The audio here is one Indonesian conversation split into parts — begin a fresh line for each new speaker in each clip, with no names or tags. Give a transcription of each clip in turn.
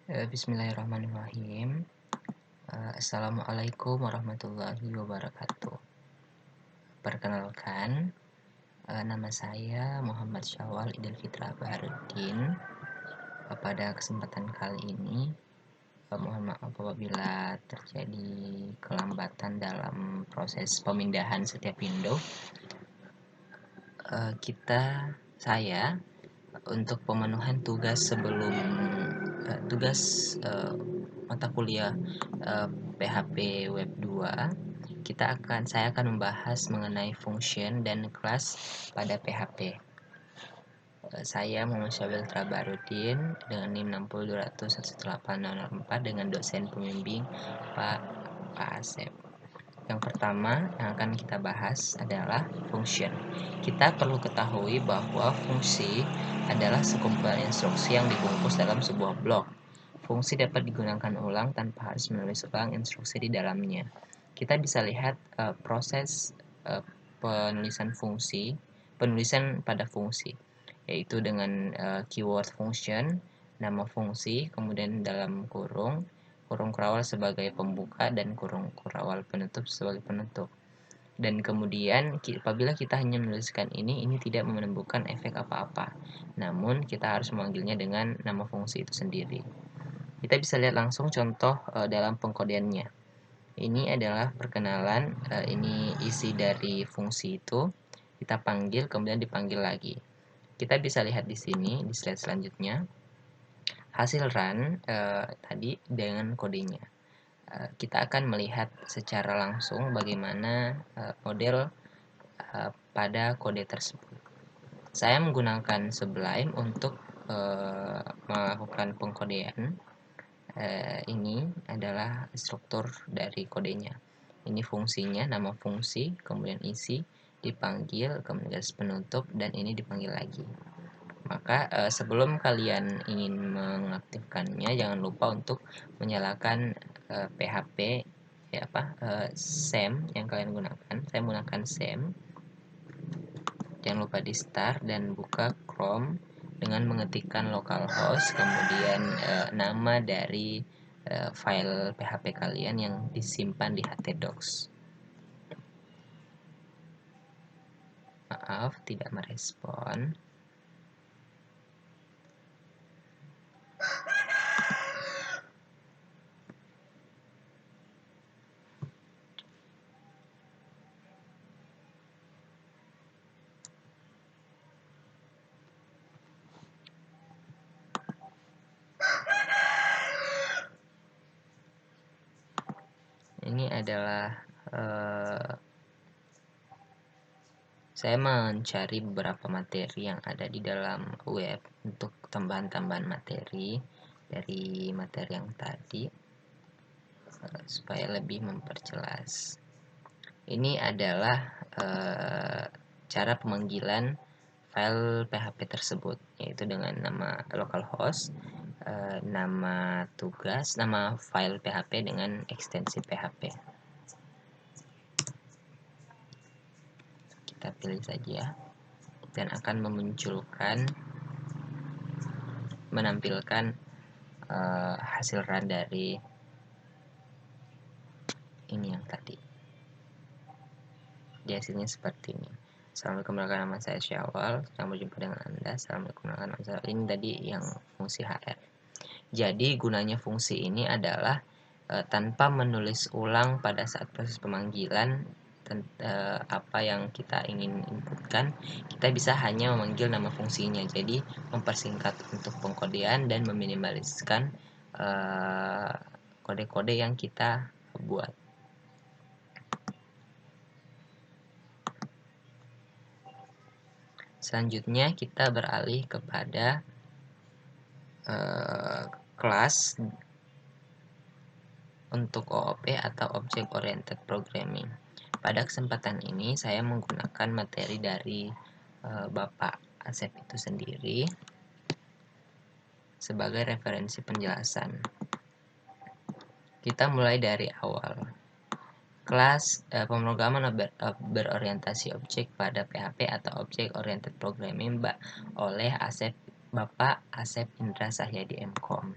Bismillahirrahmanirrahim. Assalamualaikum warahmatullahi wabarakatuh. Perkenalkan, nama saya Muhammad Syawal Idul Fitra Baharudin. Pada kesempatan kali ini, mohon maaf apabila terjadi kelambatan dalam proses pemindahan setiap window. Saya untuk pemenuhan tugas sebelum mata kuliah PHP Web 2, saya akan membahas mengenai function dan kelas pada PHP. Saya Muhammad Syawal Trabarudin dengan NIM 602001804 dengan dosen pembimbing Pak Asep. Yang pertama yang akan kita bahas adalah function. Kita perlu ketahui bahwa fungsi adalah sekumpulan instruksi yang dibungkus dalam sebuah blok. Fungsi dapat digunakan ulang tanpa harus menulis ulang instruksi di dalamnya. Kita bisa lihat proses penulisan pada fungsi, yaitu dengan keyword function, nama fungsi, kemudian dalam kurung kurawal sebagai pembuka dan kurung kurawal penutup sebagai penutup. Dan kemudian apabila kita hanya menuliskan ini tidak menimbulkan efek apa-apa. Namun kita harus memanggilnya dengan nama fungsi itu sendiri. Kita bisa lihat langsung contoh dalam pengkodeannya. Ini adalah perkenalan, ini isi dari fungsi itu. Kita panggil, kemudian dipanggil lagi. Kita bisa lihat di sini di slide selanjutnya. Hasil run tadi dengan kodenya. Kita akan melihat secara langsung bagaimana model pada kode tersebut. Saya menggunakan Sublime untuk melakukan pengkodean. Ini adalah struktur dari kodenya. Ini fungsinya, nama fungsi, kemudian isi, dipanggil, kemudian garis penutup, dan ini dipanggil lagi. Maka sebelum kalian ingin mengaktifkannya, jangan lupa untuk menyalakan PHP SEM yang kalian gunakan. Saya menggunakan SEM. Jangan lupa di start dan buka Chrome dengan mengetikkan localhost, kemudian nama dari file PHP kalian yang disimpan di htdocs. Maaf, tidak merespon. Ini adalah saya mencari beberapa materi yang ada di dalam web untuk tambahan-tambahan materi dari materi yang tadi supaya lebih memperjelas. Ini adalah cara pemanggilan file PHP tersebut, yaitu dengan nama localhost, nama tugas, nama file PHP dengan ekstensi PHP. Kita pilih saja dan akan menampilkan hasil run dari ini yang tadi. Di hasilnya seperti ini. Assalamualaikum warahmatullahi wabarakatuh, nama saya Syawal. Selamat berjumpa dengan Anda. Assalamualaikum warahmatullahi wabarakatuh. Ini tadi yang fungsi HR. Jadi gunanya fungsi ini adalah tanpa menulis ulang pada saat proses pemanggilan apa yang kita ingin inputkan, kita bisa hanya memanggil nama fungsinya. Jadi mempersingkat untuk pengkodean dan meminimaliskan kode-kode yang kita buat. Selanjutnya kita beralih kepada kelas untuk OOP atau Object Oriented Programming. Pada kesempatan ini saya menggunakan materi dari Bapak Asep itu sendiri sebagai referensi penjelasan. Kita mulai dari awal. Kelas pemrograman berorientasi objek pada PHP atau Object Oriented Programming oleh Bapak Asep Indra Sahyadi MKOM.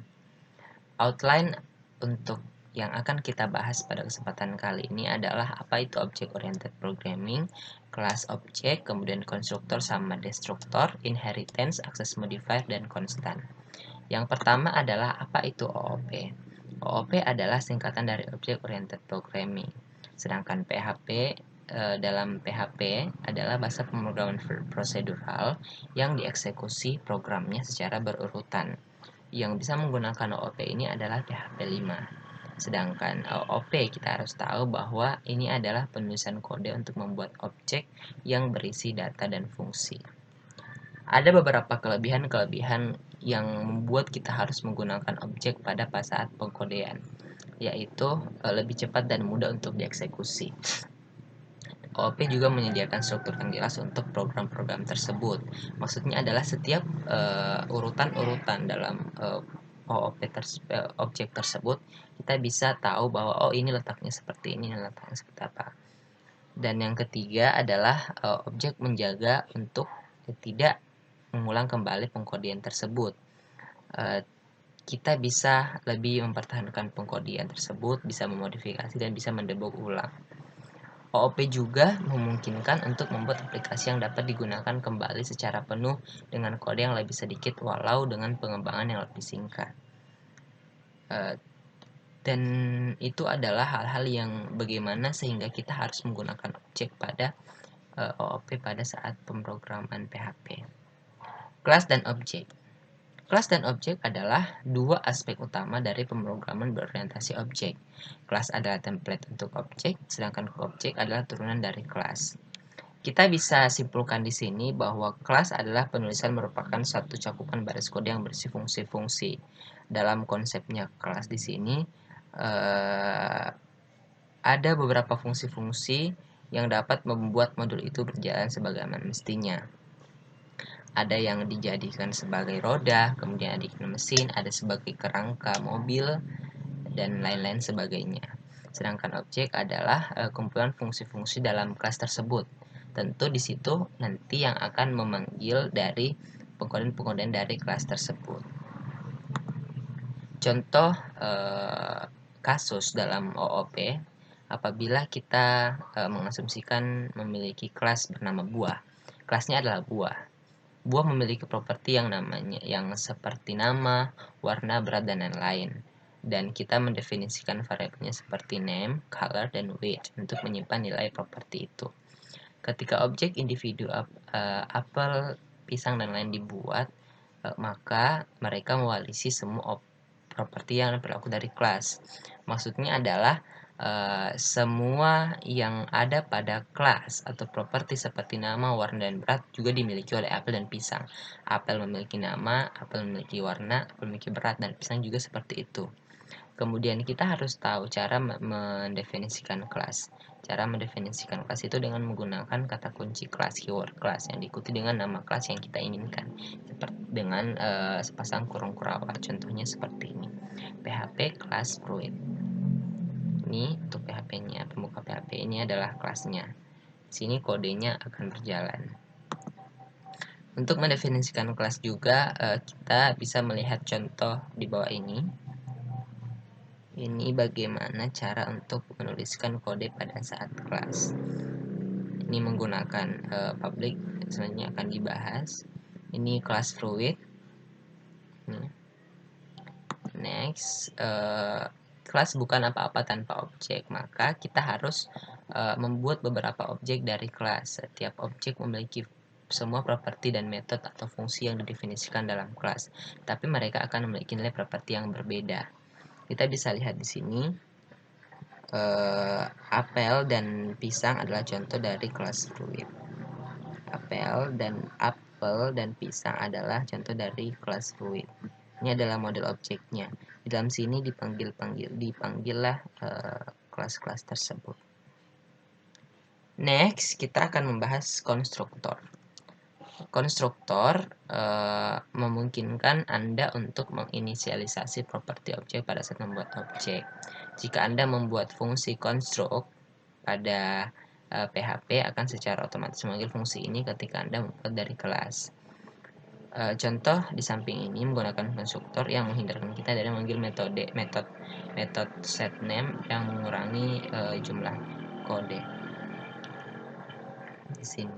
Outline untuk yang akan kita bahas pada kesempatan kali ini adalah apa itu Object Oriented Programming, kelas objek, kemudian konstruktor sama destruktor, inheritance, access modifier, dan constant. Yang pertama adalah apa itu OOP. OOP adalah singkatan dari Object Oriented Programming. Sedangkan PHP dalam PHP adalah bahasa pemrograman prosedural yang dieksekusi programnya secara berurutan. Yang bisa menggunakan OOP ini adalah PHP 5. Sedangkan OOP kita harus tahu bahwa ini adalah penulisan kode untuk membuat objek yang berisi data dan fungsi. Ada beberapa kelebihan-kelebihan yang membuat kita harus menggunakan objek pada saat pengkodean, yaitu lebih cepat dan mudah untuk dieksekusi. OOP juga menyediakan struktur yang jelas untuk program-program tersebut. Maksudnya adalah setiap urutan-urutan dalam OOP objek tersebut, kita bisa tahu bahwa oh ini letaknya seperti ini letaknya seperti apa. Dan yang ketiga adalah objek menjaga untuk tidak mengulang kembali pengkodean tersebut. Kita bisa lebih mempertahankan pengkodean tersebut, bisa memodifikasi dan bisa mendebug ulang. OOP juga memungkinkan untuk membuat aplikasi yang dapat digunakan kembali secara penuh dengan kode yang lebih sedikit walau dengan pengembangan yang lebih singkat. Dan itu adalah hal-hal yang bagaimana sehingga kita harus menggunakan objek pada OOP pada saat pemrograman PHP. Kelas dan objek. Kelas dan objek adalah dua aspek utama dari pemrograman berorientasi objek. Kelas adalah template untuk objek, sedangkan objek adalah turunan dari kelas. Kita bisa simpulkan di sini bahwa kelas adalah penulisan merupakan satu cakupan baris kode yang berisi fungsi-fungsi. Dalam konsepnya kelas di sini ada beberapa fungsi-fungsi yang dapat membuat modul itu berjalan sebagaimana mestinya. Ada yang dijadikan sebagai roda, kemudian ada mesin, ada sebagai kerangka mobil, dan lain-lain sebagainya. Sedangkan objek adalah kumpulan fungsi-fungsi dalam kelas tersebut. Tentu di situ nanti yang akan memanggil dari pengkodean-pengkodean dari kelas tersebut. Contoh kasus dalam OOP, apabila kita mengasumsikan memiliki kelas bernama buah. Kelasnya adalah buah. Buah memiliki properti yang seperti nama, warna, berat, dan lain-lain. Dan kita mendefinisikan variabelnya seperti name, color, dan weight untuk menyimpan nilai properti itu. Ketika objek individu apel, pisang, dan lain dibuat, maka mereka mewarisi semua properti yang berlaku dari kelas. Maksudnya adalah semua yang ada pada kelas atau properti seperti nama, warna, dan berat juga dimiliki oleh apel dan pisang. Apel memiliki nama, apel memiliki warna, apel memiliki berat, dan pisang juga seperti itu. Kemudian kita harus tahu cara mendefinisikan kelas. Cara mendefinisikan kelas itu dengan menggunakan kata kunci kelas, keyword kelas, yang diikuti dengan nama kelas yang kita inginkan. Seperti dengan sepasang kurung kurawat. Contohnya seperti ini. PHP kelas Fruit. Ini untuk PHP-nya, pembuka PHP ini adalah kelasnya. Sini kodenya akan berjalan. Untuk mendefinisikan kelas juga kita bisa melihat contoh di bawah ini. Ini bagaimana cara untuk menuliskan kode pada saat kelas. Ini menggunakan public, selanjutnya akan dibahas. Ini kelas Fruit. Next, kelas bukan apa-apa tanpa objek, maka kita harus membuat beberapa objek dari kelas. Setiap objek memiliki semua properti dan metode atau fungsi yang didefinisikan dalam kelas, tapi mereka akan memiliki nilai properti yang berbeda. Kita bisa lihat di sini, apel dan pisang adalah contoh dari kelas Fruit. Apel dan pisang adalah contoh dari kelas Fruit. Ini adalah model objeknya. Di dalam sini dipanggilah kelas-kelas tersebut. Next, kita akan membahas konstruktor. Konstruktor memungkinkan Anda untuk menginisialisasi properti objek pada saat membuat objek. Jika Anda membuat fungsi construct pada PHP akan secara otomatis memanggil fungsi ini ketika Anda membuat dari kelas. Contoh di samping ini menggunakan konstruktor yang menghindarkan kita dari memanggil metode setName yang mengurangi jumlah kode. Di sini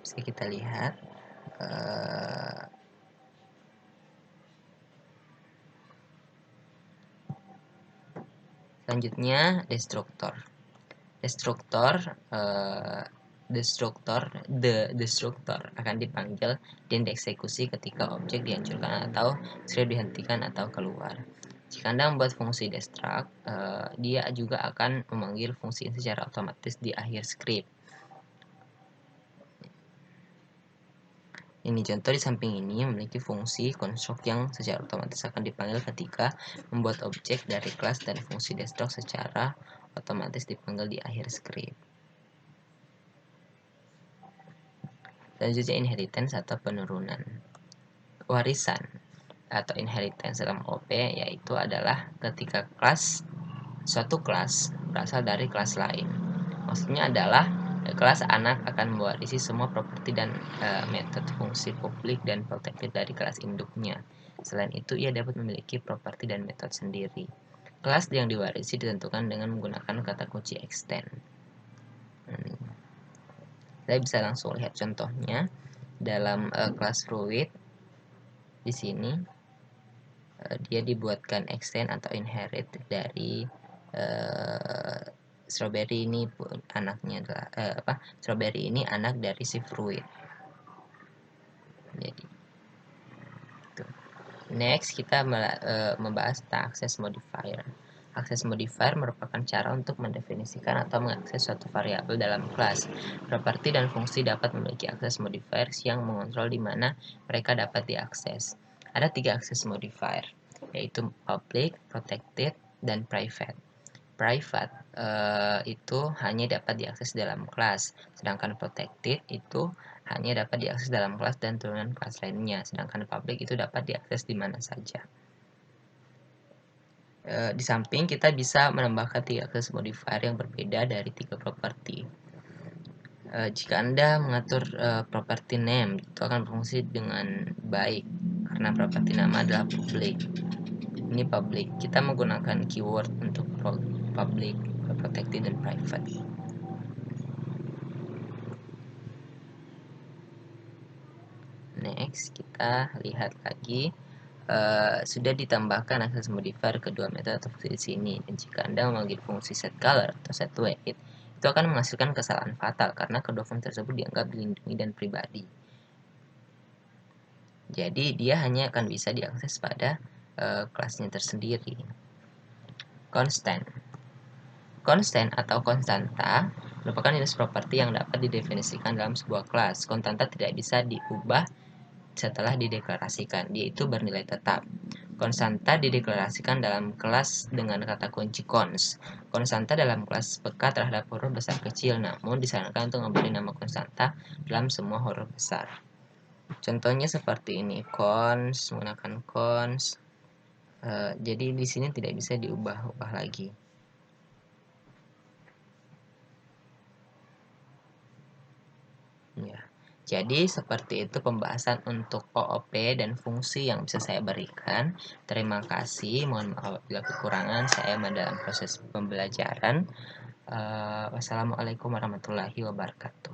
bisa kita lihat selanjutnya destruktor akan dipanggil dan dieksekusi ketika objek dihancurkan atau script dihentikan atau keluar. Jika Anda membuat fungsi destruct, dia juga akan memanggil fungsi ini secara otomatis di akhir script. Ini contoh di samping ini memiliki fungsi construct yang secara otomatis akan dipanggil ketika membuat objek dari kelas, dan fungsi destruct secara otomatis dipanggil di akhir script. Selanjutnya inheritance atau penurunan. Warisan atau inheritance dalam OP yaitu adalah ketika suatu kelas berasal dari kelas lain. Maksudnya adalah kelas anak akan mewarisi semua properti dan metode fungsi publik dan protected dari kelas induknya. Selain itu, ia dapat memiliki properti dan metode sendiri. Kelas yang diwarisi ditentukan dengan menggunakan kata kunci extend. Saya bisa langsung lihat contohnya dalam kelas fruit. Di sini dia dibuatkan extend atau inherit dari strawberry ini anaknya adalah strawberry ini anak dari si fruit. Jadi next kita membahas tentang access modifier. Access modifier merupakan cara untuk mendefinisikan atau mengakses suatu variabel dalam kelas. Properti dan fungsi dapat memiliki access modifiers yang mengontrol di mana mereka dapat diakses. Ada 3 access modifier, yaitu public, protected, dan private. Private itu hanya dapat diakses dalam kelas, sedangkan protected itu hanya dapat diakses dalam kelas dan turunan kelas lainnya, sedangkan public itu dapat diakses di mana saja. Di samping kita bisa menambahkan 3 access modifier yang berbeda dari 3 properti. Jika Anda mengatur property name, itu akan berfungsi dengan baik karena properti nama adalah public. Ini public. Kita menggunakan keyword untuk public, protected, dan private. Next, kita lihat lagi sudah ditambahkan access modifier kedua metode atau fungsi di sini. Dan jika Anda memanggil fungsi setColor atau setWeight, itu akan menghasilkan kesalahan fatal karena kedua fungsi tersebut dianggap dilindungi dan pribadi. Jadi dia hanya akan bisa diakses pada kelasnya tersendiri. Constant atau konstanta merupakan jenis properti yang dapat didefinisikan dalam sebuah kelas. Konstanta tidak bisa diubah setelah dideklarasikan, yaitu bernilai tetap. Konstanta dideklarasikan dalam kelas dengan kata kunci cons. Konstanta dalam kelas peka terhadap huruf besar kecil, namun disarankan untuk memberi nama konstanta dalam semua huruf besar. Contohnya seperti ini, cons menggunakan cons. Jadi di sini tidak bisa diubah-ubah lagi. Ya. Jadi seperti itu pembahasan untuk OOP dan fungsi yang bisa saya berikan. Terima kasih. Mohon maaf apabila kekurangan saya dalam proses pembelajaran. Wassalamualaikum warahmatullahi wabarakatuh.